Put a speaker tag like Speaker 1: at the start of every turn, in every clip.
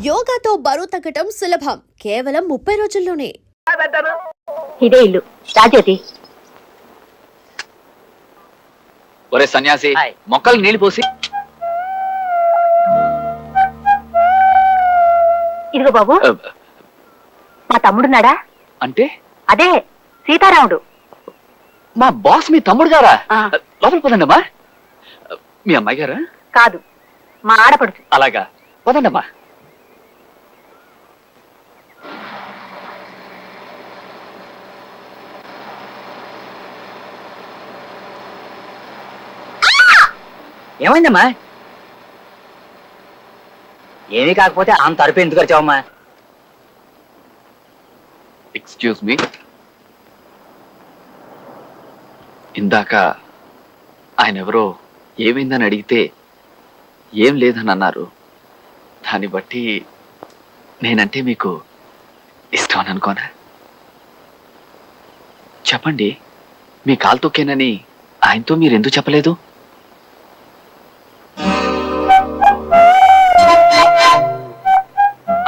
Speaker 1: యోగాతో బరువు తగ్గటం సులభం, కేవలం 30 రోజుల్లోనే.
Speaker 2: ఇదే ఇల్లు రాజ్యోతి.
Speaker 3: ఒరే సన్యాసి, మొక్కలు నీళ్లు పోసి.
Speaker 2: ఇదిగో బాబు, మా తమ్ముడున్నాడా?
Speaker 3: అంటే
Speaker 2: అదే సీతారాముడు.
Speaker 3: మా బాస్ మీ తమ్ముడు గారా? లోపల పదండమ్మా. మీ అమ్మాయి గారా?
Speaker 2: కాదు, మా ఆడపడుచు.
Speaker 3: అలాగా, పదండమ్మా.
Speaker 4: ఏమైందమ్మా? ఏమీ కాకపోతే అంత అరుపు ఎందుకు వచ్చావమ్మా?
Speaker 3: ఎక్స్క్యూజ్ మీ, ఇందాక ఆయన ఎవరో ఏమైందని అడిగితే ఏం లేదని అన్నారు. దాన్ని బట్టి నేనంటే మీకు ఇష్టం అని అనుకోనా? చెప్పండి, మీ కాలు తొక్కేనని ఆయనతో మీరు ఎందుకు చెప్పలేదు?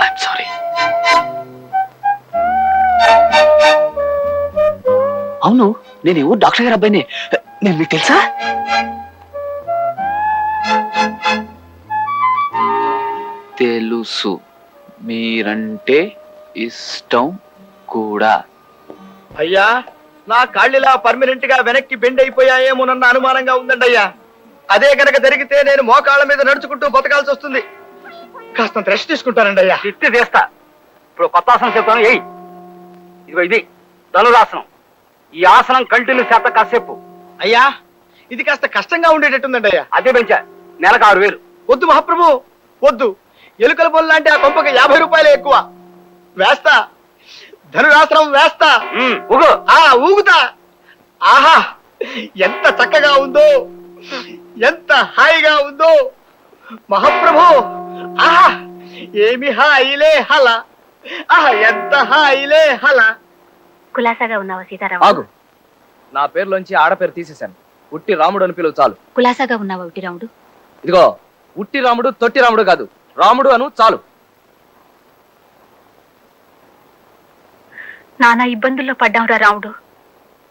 Speaker 3: I'm sorry. అవును, నేను ఎవరు డాక్టర్ గారు అబ్బాయిని. నేను మీకు తెలుసా? తెలుసు, మీరంటే ఇష్టం కూడా.
Speaker 5: అయ్యా, నా కాళ్ళిలా పర్మనెంట్ గా వెనక్కి బెండ్ అయిపోయాయేమోనన్న అనుమానంగా ఉందండి అయ్యా. అదే కనుక జరిగితే నేను మోకాళ్ళ మీద నడుచుకుంటూ బతకాల్సి వస్తుంది. కాస్తంత రెస్ట్ తీసుకుంటానండి అయ్యా.
Speaker 4: తిట్టి తీస్తా. ఇప్పుడు కొత్త ఆసనం చెప్తాను. ఇదిగో ఇది ధనురాసనం. ఈ ఆసనం కంటిన్యూ చేత కాసేపు.
Speaker 5: అయ్యా, ఇది కాస్త కష్టంగా ఉండేటట్టుందండి అయ్యా.
Speaker 4: అదే పెంచా, నెలకు 6,000.
Speaker 5: వద్దు మహాప్రభు, వద్దు. ఎలుకల బొల్లు లాంటి ఆ కొంపకి 50 రూపాయలే ఎక్కువ. వేస్తా, ధనురాసనం వేస్తా. ఊగుతా. ఆహా, ఎంత చక్కగా ఉందో, ఎంత హాయిగా ఉందో మహాప్రభు. ఆహా, ఏమి హాయిలే హల. ఆహా, ఎంత హాయిలే హల.
Speaker 2: కులాసాగా ఉన్నావా సీతారాము?
Speaker 6: ఆగు, నా పేరులోంచి ఆడపేరు తీసేశాను. ఉట్టి రాముడు అని పిలువు చాలు.
Speaker 2: కులాసాగా ఉన్నావా ఉట్టి రాముడు?
Speaker 6: ఇదిగో, ఉట్టి రాముడు తొట్టి రాముడు కాదు, రాముడు అను చాలు.
Speaker 2: నానా ఇబ్బందుల్లో పడ్డాంరా రాముడు.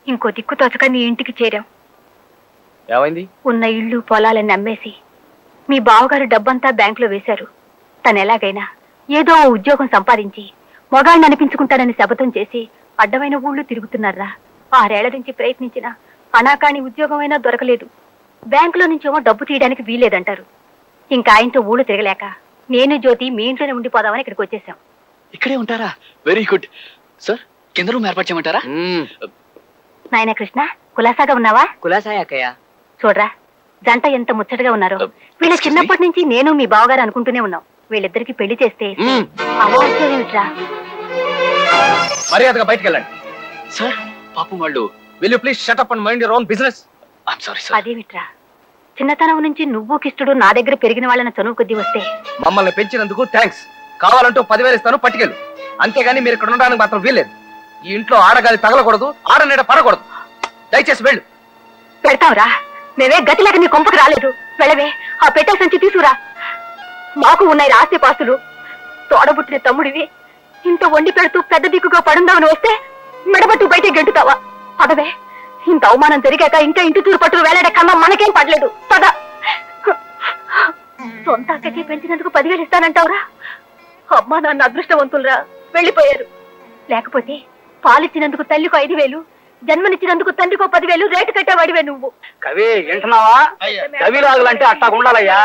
Speaker 2: ఇంకో దిక్కు తోచక నీ ఇంటికి చేరాం.
Speaker 6: ఏమైంది?
Speaker 2: ఉన్న ఇళ్ళు పొలాలని అమ్మేసి మీ బావగారు డబ్బంతా బ్యాంకులో వేశారు. తను ఎలాగైనా ఏదో ఓ ఉద్యోగం సంపాదించి మొగాడిని అనిపించుకుంటానని శపథం చేసి అడ్డమైన ఊళ్ళు తిరుగుతున్నారా. 6 ఏళ్ల నుంచి ప్రయత్నించిన అనాకాని ఉద్యోగమైనా దొరకలేదు. బ్యాంకులో నుంచేమో డబ్బు తీయడానికి వీల్లేదంటారు. ఇంకా ఆయనతో ఊళ్ళు తిరగలేక నేను జ్యోతి మీ ఇంట్లోనే ఉండిపోదామని ఇక్కడికి వచ్చేసాం.
Speaker 3: ఇక్కడే ఉంటారా? Very good sir. కింద రూమ్ ఏర్పాటు చేయమంటారా?
Speaker 2: నాయన కృష్ణ, కులాసాగా ఉన్నావా?
Speaker 4: కులాసాయక్కయ్య.
Speaker 2: చూడరా, జంట ఎంత ముచ్చటగా ఉన్నారో. వీళ్ళ చిన్నప్పటి నుంచి నేను మీ బావగారు అనుకుంటూనే ఉన్నాం. వీళ్ళిద్దరికి పెళ్లి చేస్తే అవాచ్యమేమిట్రా?
Speaker 6: మర్యాదగా బయటకు వెళ్ళండి.
Speaker 3: సార్, పాపం వాళ్ళు.
Speaker 6: Will you please shut up and mind your own business.
Speaker 3: I'm sorry sir.
Speaker 2: అదేమిట్రా, చిన్నతనం నుంచి నువ్వు కిష్టుడు నా దగ్గర పెరిగిన వాళ్ళని చనువు కొద్దీ వస్తే
Speaker 6: మమ్మల్ని పెంచినందుకు థ్యాంక్స్. కావాలంటూ 10,000 ఇస్తాను, పట్టుకెళ్ళు. అంతేగాని మీరు ఇక్కడ ఉండడానికి మాత్రం వీల్లేదు. ఈ ఇంట్లో ఆడగాలి తగలకూడదు, ఆడనీడ పడకూడదు. దయచేసి వెళ్ళు.
Speaker 2: పెడతావురా, మేమే గతి లేక నీ కొంపకు రాలేదు. వెళ్ళవే, ఆ పెట్టెల సంచి తీసుకురా. మాకు ఉన్నాయి ఆస్తి పాస్తులు. తోడబుట్టిన తమ్ముడివి ఇంత వండి పెడుతూ పెద్ద దిక్కుగా పడుందామని వస్తే మెడబట్టు బయట గెంటుతావా? పదవే, ఇంత అవమానం జరిగాక ఇంకా ఇంటి తూరు పట్టుకు వేలాడే కన్నా మనకేం పడలేదు. పద. సొంత అక్కకి పెంచినందుకు 10,000 ఇస్తానంటావురా? అమ్మా నాన్న అదృష్టవంతులరా, వెళ్ళిపోయారు. లేకపోతే పాలిచ్చినందుకు తల్లికో 5,000, జన్మనిచ్చినందుకు తండ్రికో 10,000 రేటు కట్టేవాడివే నువ్వు.
Speaker 4: కవి వింటున్నావా? కవిలాగులంటే అట్టా ఉండాలయ్యా.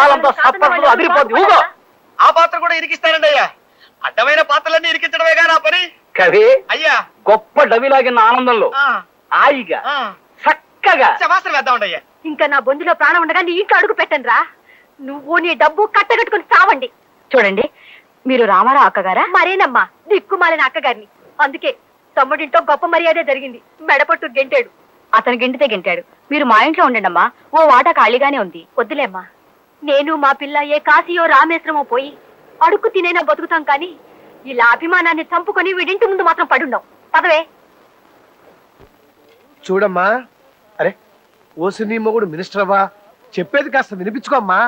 Speaker 4: ఆలంతా సప్పట్లు అదిరిపోద్ది. ఊగో.
Speaker 5: ఆ పాత్ర కూడా ఇరికిస్తానండి అయ్యా. అడ్డమైన పాత్రలన్నీ ఇరికించడమేగా నా పని.
Speaker 4: కవి
Speaker 5: అయ్యా,
Speaker 4: గొప్ప డవిలాగిన ఆనందంలో హాయిగా చక్కగా
Speaker 5: శవాసనం వేద్దామండి అయ్యా.
Speaker 2: ఇంకా నా బొందులో ప్రాణం ఉండగా నీ ఇంట్లో అడుగు పెట్టను రా. నువ్వు నీ డబ్బు కట్టగట్టుకుని చావండి. చూడండి, మీరు రామారావు అక్కగారా? మరేనమ్మా, దిక్కుమాలిన అక్కగారిని. అందుకే తమ్ముడింటో గొప్ప మర్యాదే జరిగింది. మెడపట్టు గెంటాడు. అతను గెంటితే గెంటాడు. మీరు మా ఇంట్లో ఉండండమ్మా, ఓ వాట ఖాళీగానే ఉంది. వద్దులేమ్మా, నేను మా పిల్ల ఏ కాశీయో రామేశ్వరమో పోయి అడుక్కు తినైనా బతుకుతాం. కానీ ఇలా అభిమానాన్ని చంపుకొని వీడింటి ముందు మాత్రం పడుండం. పదవే.
Speaker 5: చూడమ్మా, అరే ఓసి నీ మొగుడు మినిస్టర్ అవ్వా, చెప్పేది కాస్త వినిపించుకోమ్మా.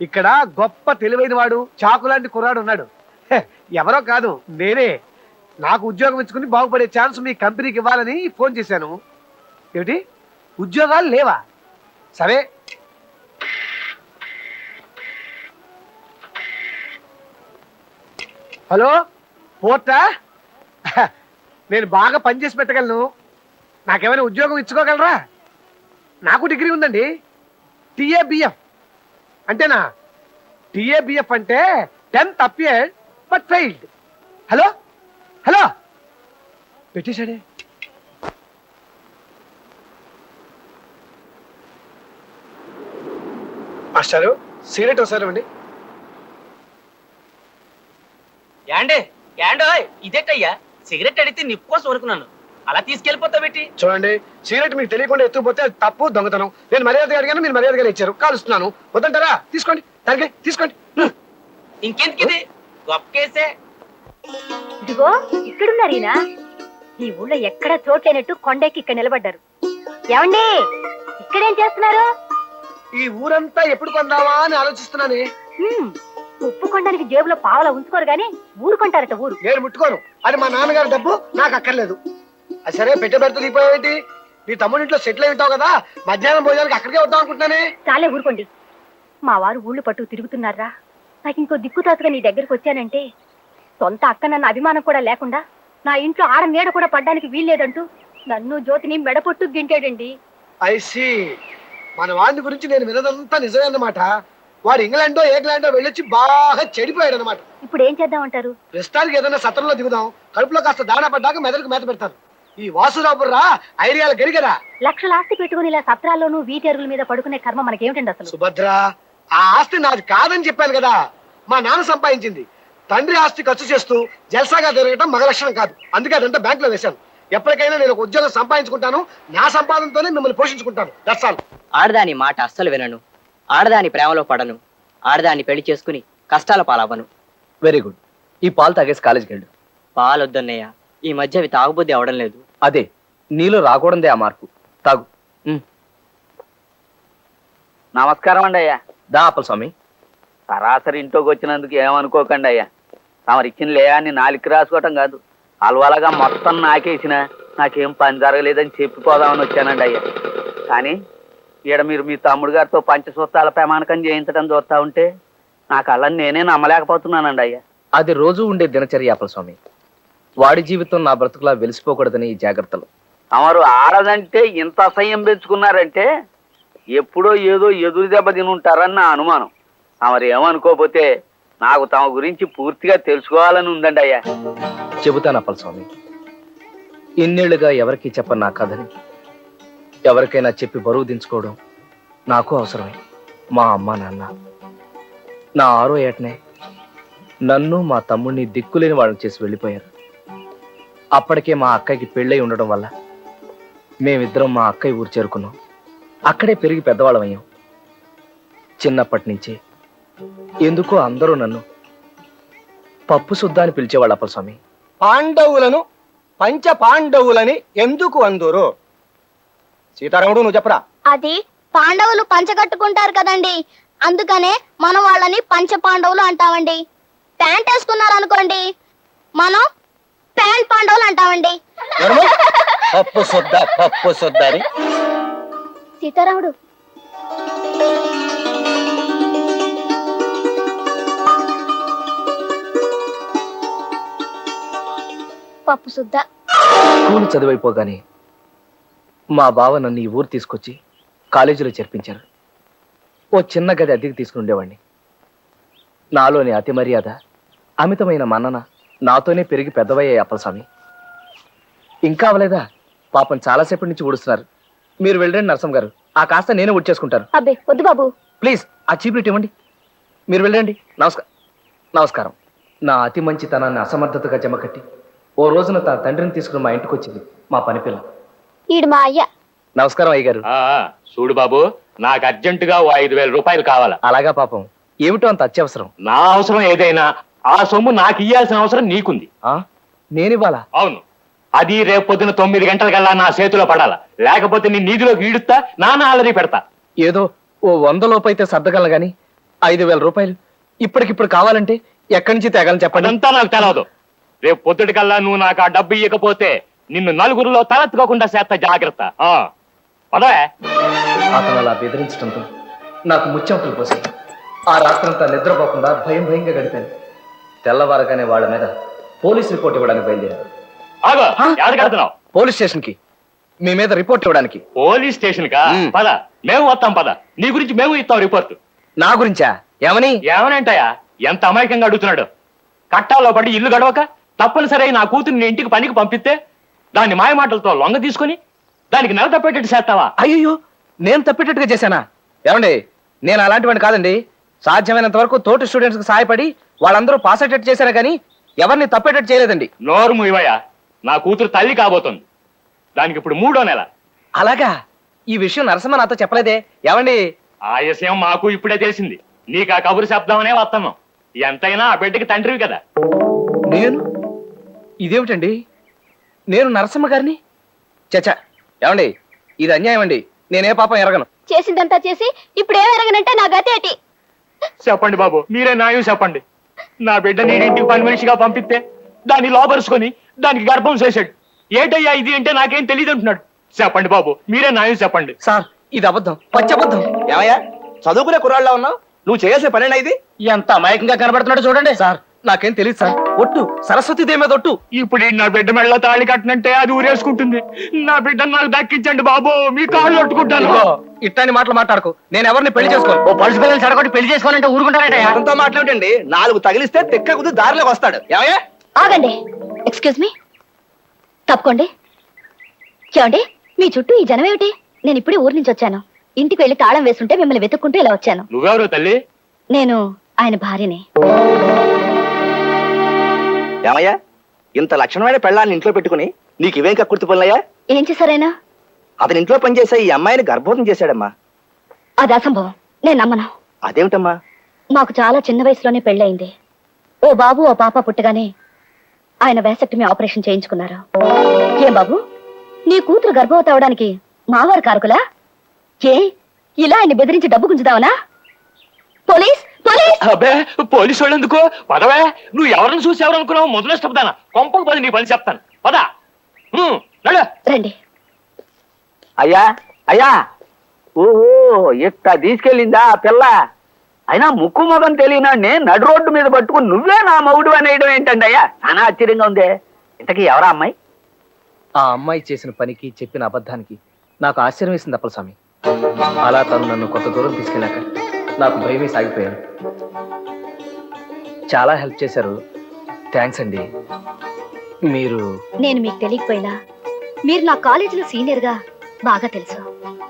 Speaker 7: ఇక్కడ గొప్ప తెలివైన వాడు చాకు లాంటి కుర్రాడు ఉన్నాడు. హె, ఎవరో కాదు నేనే. నాకు ఉద్యోగం ఇచ్చుకుని బాగుపడే ఛాన్స్ మీ కంపెనీకి ఇవ్వాలని ఫోన్ చేశాను. ఏమిటి, ఉద్యోగాలు లేవా? సరే, హలో పోర్టా? హ, నేను బాగా పనిచేసి పెట్టగలను. నాకేమైనా ఉద్యోగం ఇచ్చుకోగలరా? నాకు డిగ్రీ ఉందండి. టీఏబిఎఫ్ అంటేనా? టీఏబిఎఫ్ అంటే 10th appeared but failed. Hello hello పెట్టేశాడే. మాస్టారు సిగరెట్ ఒకసారి అండి.
Speaker 8: యాండే యాండో ఇదేటయ్యా సిగరెట్ అడిగితే నిప్పు కోసం వరకున్నాను అలా తీసుకెళ్ళిపోతా పెట్టి.
Speaker 7: చూడండి, సిగరెట్ మీకు తెలియకుండా ఎత్తుకుపోతే అది తప్పు, దొంగతనం. నేను మర్యాదగా అడిగాను, మీరు మర్యాదగా ఇచ్చారు. కాలుస్తున్నాను. వద్దంటారా? తీసుకోండి, దానికి తీసుకోండి.
Speaker 8: ఇంకెందుకు ఇది గొప్ప కేసే.
Speaker 2: ఇదిగో ఇక్కడున్నారు ఈయన. ఈ ఊళ్ళో ఎక్కడ చోట్లేనట్టు కొండెక్కి ఇక్కడ నిలబడ్డారు. ఏమండి, ఇక్కడేం చేస్తున్నారు?
Speaker 7: ఈ ఊరంతా ఎప్పుడు కొందావా అని ఆలోచిస్తున్నానే.
Speaker 2: ఉప్పు కొండానికి జేబులో పావలా ఉంచుకోరు గాని ఊరు కొంటారట. ఊరు
Speaker 7: నేను ముట్టుకోను. అది మా నాన్నగారి డబ్బు, నాకు అక్కర్లేదు. అది సరే, పెట్టే పెడత దిగిపోయావేంటి? నీ తమ్ముడింట్లో సెటిల్ అయి ఉంటావు కదా, మధ్యాహ్నం భోజనానికి అక్కడికే వద్దాం అనుకుంటున్నానే.
Speaker 2: చాలే ఊరుకోండి. మా వారు ఊళ్ళు పట్టు తిరుగుతున్నారా? నాకు ఇంకో దిక్కుతాతుగా నీ దగ్గరకు వచ్చానంటే సొంత అక్క నన్న అభిమానం కూడా లేకుండా నా ఇంట్లో ఆడ నీడ కూడా పడ్డానికి వీల్లేదంటూ నన్ను జ్యోతిని మెడపొట్టు గింటాడండి.
Speaker 7: ఐసి, మన వాడిని గురించి నేను వినదంతా నిజమే అన్నమాట. వాడు ఇంగ్లాండో ఏగ్లాండో వెళ్ళొచ్చి బాగా చెడిపోయాడు అనమాట.
Speaker 2: ఇప్పుడు ఏం చేద్దామంటారు?
Speaker 7: ప్రస్తుతానికి ఏదైనా సత్రంలో దిగుదాం. కడుపులో కాస్త దాణా పడ్డాక మెదడుకు మేత పెడతాను. ఈ వాసురాబుర్రా ఐడియాల గరిగరా.
Speaker 2: లక్షల ఆస్తి పెట్టుకుని ఇలా సత్రాల్లోనూ వీటి అరుగుల మీద పడుకునే కర్మ మనకేమిటండి అసలు?
Speaker 7: సుభద్ర, ఆ ఆస్తి నాది కాదని చెప్పాను కదా. మా నాన్న సంపాదించింది. తండ్రి ఆస్తి ఖర్చు చేస్తూ జల్సాగా తిరగటం మగ లక్షణం కాదు. అందుకే అదంతా బ్యాంక్ లో వేశాను. ఎప్పటికైనా నేను ఒక ఉద్యోగం సంపాదించుకుంటాను. నా సంపాదనతోనే మిమ్మల్ని పోషించుకుంటాను. That's all.
Speaker 9: ఆడదాని మాట అస్సలు వినను, ఆడదాని ప్రేమలో పడను, ఆడదాన్ని పెళ్లి చేసుకుని కష్టాల పాలవ్వను.
Speaker 6: Very good. ఈ పాలు తాగేసి కాలేజీకి వెళ్ళు.
Speaker 9: పాలొద్దన్నయ్య, ఈ మధ్య అవి తాగుబుద్ధి అవడం లేదు.
Speaker 6: అదే నీలో రాకూడదే ఆ మార్పు. తాగు.
Speaker 3: నమస్కారం అండి అయ్యా.
Speaker 6: దా అప్పల స్వామి.
Speaker 3: సరాసరి ఇంట్లోకి వచ్చినందుకు ఏమనుకోకండి అయ్యా. తమరు ఇచ్చిన లేయాన్ని నాలుగు రాసుకోవటం కాదు, అలవాలగా మొత్తం నాకేసిన నాకేం పని జరగలేదని చెప్పిపోదామని వచ్చానండి అయ్యా. కానీ ఈడ మీరు మీ తమ్ముడు గారితో పంచసూత్రాల ప్రమాణకం చేయించడం చూస్తా ఉంటే నాకు అలా నేనే నమ్మలేకపోతున్నానండి అయ్యా.
Speaker 6: అది రోజు ఉండే దినచర్య అప్పల స్వామి. వాడి జీవితం నా బ్రతుకులా వెలిసిపోకూడదని ఈ జాగ్రత్తలు.
Speaker 3: తమరు ఆడదంటే ఇంత అసహ్యం పెంచుకున్నారంటే ఎప్పుడో ఏదో ఎదురు దెబ్బ తినుంటారని నా అనుమానం. తమరు ఏమనుకోపోతే నాకు తమ గురించి పూర్తిగా తెలుసుకోవాలని ఉందండి అయ్యా.
Speaker 6: చెబుతాను అప్పల స్వామి. ఇన్నేళ్లుగా ఎవరికి చెప్పను నా కథని ఎవరికైనా చెప్పి బరువు దించుకోవడం నాకు అవసరమే. మా అమ్మ నాన్న నా 6వ ఏటనే నన్ను మా తమ్ముడిని దిక్కులేని వాళ్ళని చేసి వెళ్ళిపోయారు. అప్పటికే మా అక్కయ్యకి పెళ్ళై ఉండడం వల్ల మేమిద్దరం మా అక్కయ్య ఊరు చేరుకున్నాం. అక్కడే పెరిగి పెద్దవాళ్ళం అయ్యాం. చిన్నప్పటి నుంచి ఎందుకో అందరూ నన్ను పప్పు సుద్దా అని పిలిచేవాళ్ళు అప్పల స్వామి.
Speaker 5: పాండవులను పంచ పాండవులని ఎందుకు అందురు? సీతారాముడు, నువ్వు చెప్పరా.
Speaker 10: అది పాండవులు పంచగట్టుకుంటారు కదండి, అందుకనే మనం వాళ్ళని పంచ పాండవులు అంటామండి. ప్యాంట్ వేసుకున్నారు అనుకోండి, మనం ప్యాంట్ పాండవులు అంటామండి.
Speaker 5: పప్పు శుద్ధ అని
Speaker 10: సీతారాముడు, పప్పు శుద్ధ.
Speaker 6: స్కూల్ చదివైపోగానే మా బావ నన్ను ఈ ఊరు తీసుకొచ్చి కాలేజీలో చేర్పించారు. ఓ చిన్న గది అద్దెకి తీసుకుని ఉండేవాడిని. నాలోని అతి మర్యాద, అమితమైన మన్నన నాతోనే పెరిగి పెద్దవయ్యాయి అప్పల స్వామి. ఇంకా అవలేదా? పాపం చాలాసేపటి నుంచి ఊడుస్తున్నారు. మీరు వెళ్ళండి నరసం గారు, ఆ కాస్త నేనే ఊడ్చేసుకుంటాను.
Speaker 2: అబ్బే వద్దు బాబు.
Speaker 6: ప్లీజ్ ఆ చీప్లీట్ ఇవ్వండి. మీరు వెళ్ళండి. నమస్కారం. నా అతి మంచితనాన్ని అసమర్థతగా జమకట్టి ఓ రోజున తన తండ్రిని తీసుకుని మా ఇంటికి వచ్చింది మా పని పిల్ల.
Speaker 10: ఈడు మా అయ్య.
Speaker 6: నమస్కారం అయ్య గారు.
Speaker 11: చూడు బాబు, నాకు అర్జెంటుగా 5,000 రూపాయలు కావాలా.
Speaker 6: అలాగా పాపం, ఏమిటో అంత అత్యవసరం.
Speaker 11: నా అవసరం ఏదైనా ఆ సొమ్ము నాకు ఇయ్యాల్సిన అవసరం నీకుంది.
Speaker 6: నేనివ్వాలా?
Speaker 11: అవును, అది రేపు పొద్దున 9 గంటలకల్లా నా చేతిలో పడాలా, లేకపోతే నీ నీధిలోకి ఈడుస్తా, నాన్న ఆలరీ పెడతా.
Speaker 6: ఏదో ఓ 100 లోపు అయితే సర్దగలను గాని 5,000 రూపాయలు ఇప్పటికిప్పుడు కావాలంటే ఎక్కడి నుంచి తేగాలని చెప్పండి.
Speaker 11: అదంతా నాకు తెలవదు. రేపు పొద్దుటికల్లా నువ్వు నాకు ఆ డబ్బు ఇవ్వకపోతే నిన్ను నలుగురిలో తలెత్తుకోకుండా చేస్తా, జాగ్రత్త. పదవే.
Speaker 6: అతను అలా బెదిరించడంతో నాకు ముచ్చెమటలు పోసి ఆ రాత్రంతా నిద్రపోకుండా భయంగా గడిపాను. తెల్లవారగానే వాళ్ళ మీద పోలీస్ రిపోర్ట్ ఇవ్వడానికి బయలుదేరారు.
Speaker 11: ఆగో, ఎక్కడికి వెళ్తున్నావు?
Speaker 6: పోలీస్ స్టేషన్ కి మీ మీద రిపోర్ట్ ఇవ్వడానికి.
Speaker 11: పోలీస్ స్టేషన్ కా? పద, మేము వస్తాం. పద, నీ గురించి మేము ఇస్తాం రిపోర్ట్.
Speaker 6: నా గురించా? ఏమని?
Speaker 11: ఏమనంటాయా? ఎంత అమాయకంగా అడుగుతున్నాడు. కట్టాల్లో పడి ఇల్లు గడవక తప్పనిసరి నా కూతుర్ని ఇంటికి పనికి పంపిస్తే దాన్ని మాయమాటలతో లొంగ తీసుకుని దానికి నెల తప్పేటట్టు చేస్తావా?
Speaker 6: అయ్యో, నేను తప్పేటట్టుగా చేశానా? ఏమండి, నేను అలాంటివాడిని కాదండి. సాధ్యమైనంత వరకు తోటి స్టూడెంట్స్ కి సహాయపడి వాళ్ళందరూ పాస్ అయ్యేటట్టు చేశాను కానీ ఎవరిని తప్పేటట్టు చేయలేదండి.
Speaker 11: నోరు మూయవయ్యా. నా కూతురు తల్లి కాబోతుంది. దానికి ఇప్పుడు 3వ నెల.
Speaker 6: అలాగా? ఈ విషయం నరసింహ నాతో చెప్పలేదే. ఏమండి?
Speaker 11: ఆ విషయం మాకు ఇప్పుడే తెలిసింది. నీకు ఆ కబురు శబ్దమనే వస్తున్నాం. ఎంతైనా ఆ బిడ్డకి తండ్రివి కదా.
Speaker 6: నేను? ఇదేమిటండి, నేను నరసింహ గారిని? చచ్చా, ఏమండి, ఇది అన్యాయం అండి. నేనే పాపం ఎరగను.
Speaker 10: చేసిందంతా చేసి ఇప్పుడు ఏం ఎరగనంటే నా గతి ఏంటి?
Speaker 11: చెప్పండి బాబు, మీరే న్యాయం చెప్పండి. నా బిడ్డ నేను ఇంటికి పని మనిషిగా పంపిస్తే దాన్ని లోపరుచుకొని దానికి గర్భం చేశాడు. ఏంటయ్యా ఇది అంటే నాకేం తెలియదు అంటున్నాడు. చెప్పండి బాబు, మీరే న్యాయం చెప్పండి.
Speaker 6: సార్, ఇది అబద్ధం, పచ్చబద్ధం.
Speaker 5: ఏమయ్యా, చదువుకునే కుర్రాళ్ళ ఉన్నావు? నువ్వు చేయాల్సిన పనేనా ఇది?
Speaker 6: ఎంత అమాయకంగా కనబడుతున్నాడు చూడండి. సార్, నాకేం తెలియదు సార్. ఒట్టు, సరస్వతీదేవి మీద ఒట్టు.
Speaker 11: ఇప్పుడు ఈ నా బిడ్డ మెళ్ళ తాళి కట్టనంటే అది ఊరేసుకుంటుంది. నా బిడ్డను నాకు దక్కించండి బాబు, మీ కాళ్ళు పట్టుకుంటాను.
Speaker 6: ఇదిగో, ఇట్లాంటి మాటలు మాట్లాడకు. నేను ఎవరిని పెళ్లి చేసుకోను.
Speaker 8: ఓ పలుసు పిల్లలు చెడగొట్టి పెళ్లి చేసుకోవాలంటే ఊరుకుంటారట.
Speaker 5: అతనితో మాట్లాడండి. 4 తగిలిస్తే తెక్క కుది దారిలోకి వస్తాడు. ఏమయ్యా?
Speaker 10: ఆగండి. ఎక్స్క్యూజ్ మీ, తప్పుకోండి. చూడండి, మీ చుట్టూ ఈ జనం ఏమిటి? నేను ఇప్పుడే ఊరి నుంచి వచ్చాను. ఇంటికి వెళ్ళి తాళం వేస్తుంటే మిమ్మల్ని వెతుక్కుంటూ ఇలా వచ్చాను.
Speaker 11: నువ్వెవరు తల్లి?
Speaker 10: నేను ఆయన భార్యని.
Speaker 5: ఏమయ్యా, ఇంత లక్షణమైన పెళ్ళాన్ని ఇంట్లో పెట్టుకుని నీకు ఇవేం కక్కుర్తి పనులయ్యా?
Speaker 10: ఏం చేశారైనా?
Speaker 5: అతని ఇంట్లో పనిచేసే ఈ అమ్మాయిని గర్భవతం చేశాడమ్మా.
Speaker 10: అది అసంభవం, నేను నమ్మను.
Speaker 5: అదేమిటమ్మా?
Speaker 10: మాకు చాలా చిన్న వయసులోనే పెళ్ళయింది. ఓ బాబు ఓ పాప పుట్టగానే ఆయన వేసక్టమీ ఆపరేషన్ చేయించుకున్నారు. ఏం బాబు, నీ కూతురు గర్భవతి అవడానికి మావారు కారకులా? ఏ, ఇలా ఆయన బెదిరించి డబ్బు గుంజుదావనా? Police police!
Speaker 11: అబ్బే, పోలీసు వాళ్ళు ఎందుకు? పదవే. నువ్వు ఎవరిని చూసి ఎవరనుకున్నావు? మొదలు ఇష్టపదానా? కొంపకు పది నీ పని చెప్తాను. పదా
Speaker 10: రండి.
Speaker 3: అయ్యా అయ్యా, ఓహో, ఇట్ట తీసుకెళ్ళిందా ఆ పిల్ల? అయినా ముక్కు మొగం తెలియనాడిని నడు రోడ్డు మీద పట్టుకుని నువ్వే నా మగుడు అనేయడం ఏంటండి అయ్యా? చాలా ఆశ్చర్యంగా ఉందే. ఇంతకీ ఎవరా అమ్మాయి?
Speaker 6: ఆ అమ్మాయి చేసిన పనికి, చెప్పిన అబద్ధానికి నాకు ఆశ్చర్యం వేసింది అప్పలస్వామి. అలా తను నన్ను కొంత దూరం తీసుకెళ్ళాక నాకు భయమే సాగిపోయాను. చాలా హెల్ప్ చేశారు. థ్యాంక్స్ అండి. మీరు?
Speaker 10: నేను మీకు తెలియకపోయినా మీరు నా కాలేజీలో సీనియర్ గా బాగా తెలుసు.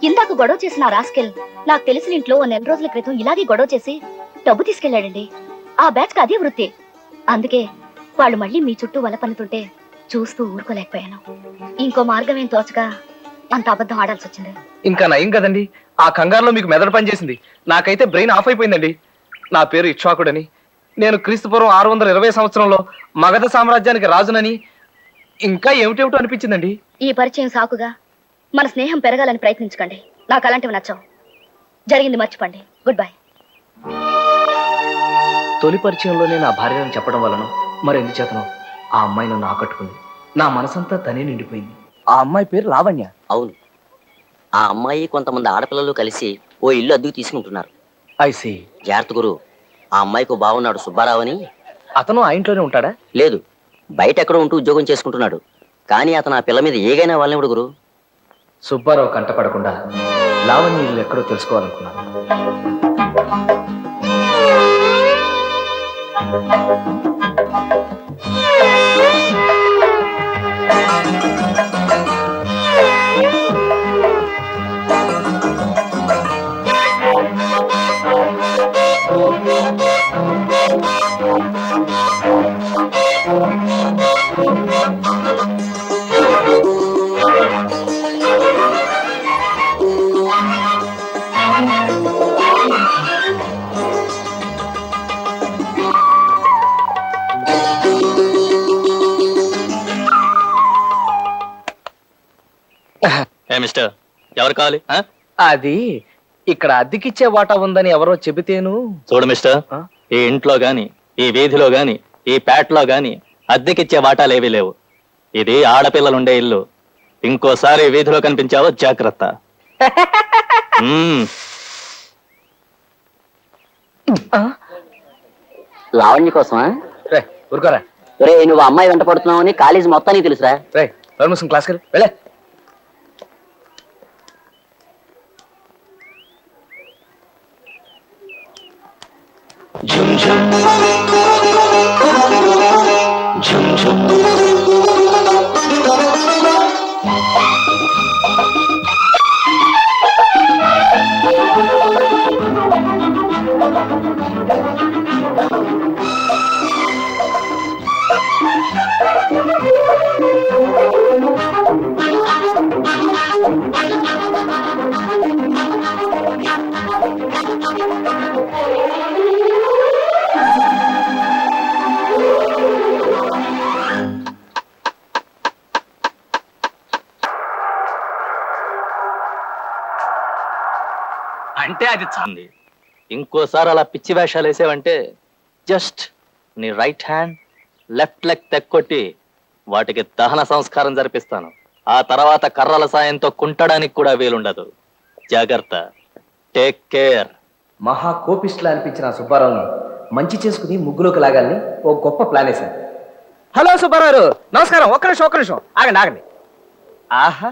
Speaker 10: ఇందాక గొడవ చేసిన రాస్కెల్ నాకు తెలిసిన ఇంట్లో 1 నెల రోజుల క్రితం ఇలాగే గొడవ చేసి డబ్బు తీసుకెళ్లాడండి. ఆ బ్యాచ్ కి అదే వృత్తి. అందుకే వాళ్ళు మళ్ళీ మీ చుట్టూ వల పన్నుతుంటే చూస్తూ ఊరుకోలేకపోయాను. ఇంకో మార్గం ఏం తోచగా అంత అబద్ధం ఆడాల్సి వచ్చింది.
Speaker 6: ఇంకా నయం కదండి. ఆ కంగారులో మీకు మెదడు పనిచేసింది. నాకైతే బ్రెయిన్ ఆఫ్ అయిపోయిందండి. నా పేరు ఇక్ష్వాకుడని, నేను క్రీస్తుపూర్వం 620 సంవత్సరంలో మగధ సామ్రాజ్యానికి రాజునని, ఇంకా ఏమిటేమిటో అనిపించిందండి.
Speaker 10: ఈ పరిచయం సాకుగా మన స్నేహం పెరగాలని ప్రయత్నించకండి. నాకు అలాంటివి నచ్చవు. జరిగింది మర్చిపోండి. Good bye.
Speaker 6: తొలి పరిచయంలోనే నా భార్యను చెప్పడం వలన మరెందుచేతనో ఆ అమ్మాయి నన్ను ఆకట్టుకుంది. నా మనసంతా తనే నిండిపోయింది. ఆ అమ్మాయి పేరు లావణ్య.
Speaker 9: అవును, ఆ అమ్మాయి కొంతమంది ఆడపిల్లలు కలిసి ఓ ఇల్లు అద్దెకు తీసుకుంటున్నారు.
Speaker 6: I see.
Speaker 9: జాగ్రత్త గురు, ఆ అమ్మాయికి బాగున్నాడు సుబ్బారావు అని.
Speaker 6: అతను ఆ ఇంట్లోనే ఉంటాడా?
Speaker 9: లేదు, బయట ఎక్కడో ఉంటూ ఉద్యోగం చేసుకుంటున్నాడు. కానీ అతను ఆ పిల్ల మీద ఏగైనా వాళ్ళనివ్వడు గురు.
Speaker 6: సుబ్బారావు కంటపడకుండా లావణ్య ఇల్లు ఎక్కడో తెలుసుకోవాలనుకున్నాను.
Speaker 8: మిస్టర్, ఎవరు కావాలి?
Speaker 6: అది ఇక్కడ అద్దెకిచ్చే వాటా ఉందని ఎవరో చెబితేను.
Speaker 12: చూడు మిస్టర్,
Speaker 6: ఆ?
Speaker 12: ఈ ఇంట్లో గాని, ఈ వీధిలో గాని, ఈ పేటలో గాని అద్దెకిచ్చే వాటాలేవీ లేవు. ఇది ఆడపిల్లలుండే ఇల్లు. ఇంకోసారి వీధిలో కనిపించావో జాగ్రత్త.
Speaker 9: లావణ్య కోసమా?
Speaker 6: రే ఊరుకోరా.
Speaker 9: ఒరే, నువ్వు అమ్మాయి వెంట పడుతున్నావు అని కాలేజీ మొత్తానికి తెలుసురా.
Speaker 6: రే పర్మిషన్ క్లాస్కి వెళ్ళే.
Speaker 12: అంటే అది చాంది. ఇంకోసారి అలా పిచ్చి వేషాలు వేసావంటే జస్ట్ నీ రైట్ హ్యాండ్ లెఫ్ట్ లెగ్ తెక్కొట్టి వాటికి దహన సంస్కారం జరిపిస్తాను. ఆ తర్వాత కర్రల సాయంతో కుంటడానికి కూడా వీలుండదు. జాగ్రత్త. Take care.
Speaker 6: మహా కోపిస్టులా అనిపించిన సుబ్బారావుని మంచి చేసుకుని ముగ్గులోకి లాగాలని ఓ గొప్ప ప్లాన్ వేశాను. హలో సుబ్బారావు, నమస్కారం. ఒక్క నిమిషం ఆగండి. ఆహా,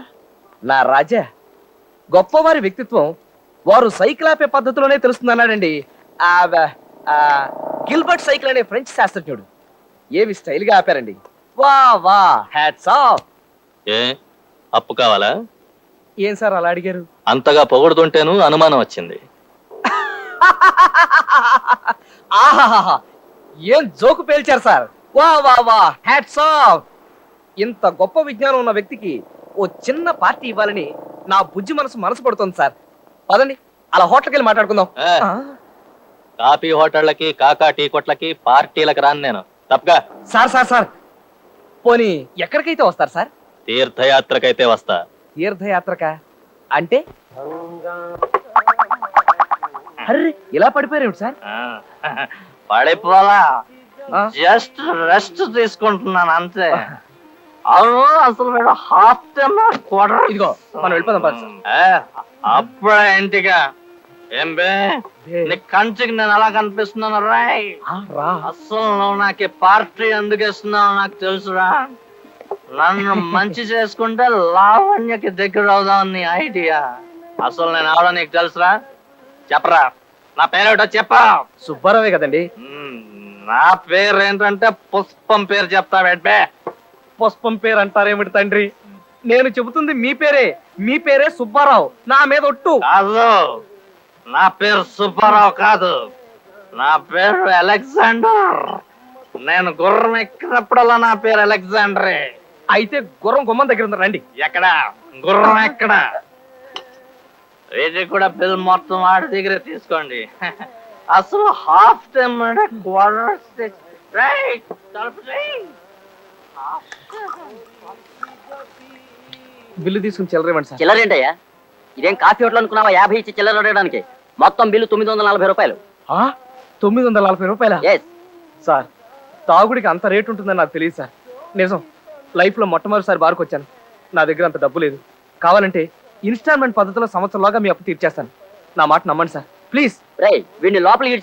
Speaker 6: నా రాజా, గొప్పవారి వ్యక్తిత్వం వారు సైకిల్ ఆపే పద్ధతిలోనే తెలుస్తుందన్నాడండి. గిల్బర్ట్ సైకిల్ అనే ఫ్రెంచ్ శాస్త్రజ్ఞుడు. ఏమి స్టైల్ గా ఆపారండి. వా వా, హ్యాట్స్ ఆఫ్.
Speaker 12: ఏ అప్పు కావాలా?
Speaker 6: ఏం సార్ అలా అడిగారు?
Speaker 12: అంతగా పొగుడుతుంటేను అనుమానం వచ్చింది.
Speaker 6: ఆహాహా, ఏం జోకు పేల్చారు సార్. వా వా వా, హ్యాట్స్ ఆఫ్. ఇంత గొప్ప విజ్ఞానం ఉన్న వ్యక్తికి ఓ చిన్న పార్టీ ఇవ్వాలని నా బుజ్జి మనసు పడుతుంది సార్. పదండి, అలా హోటల్కి వెళ్ళి మాట్లాడుకుందాం.
Speaker 12: కాఫీ హోటళ్ళకి, కాకా టీ కొట్లకి, పార్టీలకు రాను నేను. తప్పగా.
Speaker 6: సార్ పోనీ ఎక్కడికైతే వస్తారు సార్?
Speaker 12: తీర్థయాత్రకైతే వస్తా.
Speaker 6: తీర్థయాత్రక అంటే? అర్రే, ఇలా పడిపోయారు సార్?
Speaker 12: పడిపోలా,
Speaker 6: ఆ?
Speaker 12: జస్ట్ రెస్ట్ తీసుకుంటున్నాను అంతే. అవును, అసలు వీడు హాఫ్ టైమ్
Speaker 6: ఇదిగో మనం వెళ్ళిపోదాం పద సార్.
Speaker 12: అప్పుడే ఇంటిగా. ఏం బే, నీ కంచికి నేను ఎలా కనిపిస్తున్నాను రాయ్?
Speaker 6: రా.
Speaker 12: అసలు నువ్వు నాకు పార్టీ ఎందుకు ఇస్తున్నావు నాకు తెలుసురా. నన్ను మంచి చేసుకుంటే లావణ్యకి దగ్గర అవుదాం నీ ఐడియా. అసలు నేను ఎవరో నీకు తెలుసురా? చెప్పరా, నా పేరేటో చెప్పా.
Speaker 6: సుబ్బారావే కదండి.
Speaker 12: నా పేరు ఏంటంటే పుష్పం పేరు చెప్తా బే.
Speaker 6: పుష్పం పేరు అంటారేమిటి తండ్రి? నేను చెబుతుంది మీ పేరే సుబ్బారావు. నా మీద ఒట్టు.
Speaker 12: కాదు, నా పేరు సుబ్బారావు కాదు, నా పేరు అలెగ్జాండర్. నేను గుర్రం ఎక్కినప్పుడల్లా నా పేరు అలెగ్జాండరే.
Speaker 6: అయితే గుర్రం గుమ్మం దగ్గర ఉంది, రండి.
Speaker 12: ఎక్కడ గుర్రం ఎక్కడ? ఇది కూడా బిల్ మొత్తం ఆడి దగ్గర తీసుకోండి. అసలు హాఫ్ టైం అంటే క్వార్టర్ రైట్.
Speaker 6: బిల్లు తీసుకుని చిల్లరేమండి సార్.
Speaker 9: చిల్లరేంటయ్యా? ఇదేం కాఫీ హోటల్ అనుకున్నావా 50 ఇచ్చి చిల్లర అడగడానికి? మొత్తం బిల్లు 940 రూపాయలు.
Speaker 6: 940 రూపాయల?
Speaker 9: ఎస్
Speaker 6: సార్, తాగుడికి అంత రేటు ఉంటుందని నాకు తెలియదు సార్. నిజం, లైఫ్ లో మొట్టమొదటిసారి బార్కు వచ్చాను. నా దగ్గర అంత డబ్బు లేదు. కావాలంటే ఇన్స్టాల్మెంట్ పద్ధతిలో సంవత్సరంలోగా మీ అప్పు తీర్చేస్తాను. నా మాట నమ్మండి సార్, ప్లీజ్.
Speaker 9: వీడిని లోపలికి